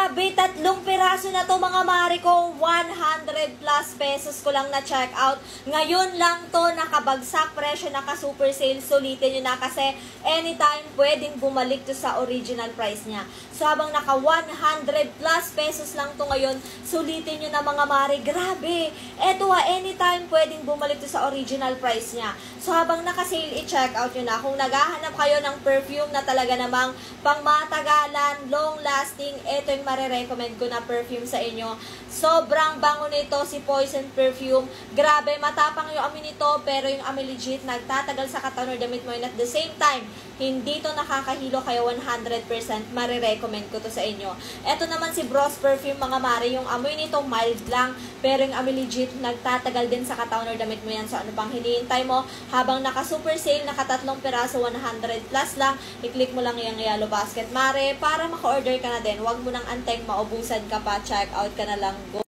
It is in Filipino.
Grabe, 3 piraso na to mga mare ko, 100 plus pesos ko lang na check out. Ngayon lang to nakabagsak presyo, naka super sale. Sulitin nyo na kasi anytime pwedeng bumalik to sa original price niya. So habang naka 100 plus pesos lang to ngayon, sulitin nyo na mga mare. Grabe, eto anytime pwedeng bumalik to sa original price niya. So habang naka sale, i-check out nyo na. Kung naghahanap kayo ng perfume na talaga namang pangmatagalan, long lasting, eto yung marirecommend ko na perfume sa inyo. Sobrang bango nito, si Poison Perfume. Grabe, matapang yung amoy nito, pero yung amoy legit, nagtatagal sa katawan or damit mo. And at the same time, hindi to nakakahilo, kaya 100% marirecommend ko to sa inyo. Ito naman si Bros Perfume mga mare, yung amoy nito mild lang, pero yung amoy legit, nagtatagal din sa katawan or damit mo yan. So ano pang hinihintay mo? Habang naka super sale, naka 3 piraso, 100 plus lang, i-click mo lang yung yellow basket mare para maka-order ka na din. Huwag mo nang anteng maubusan ka pa, check out ka na lang. Go!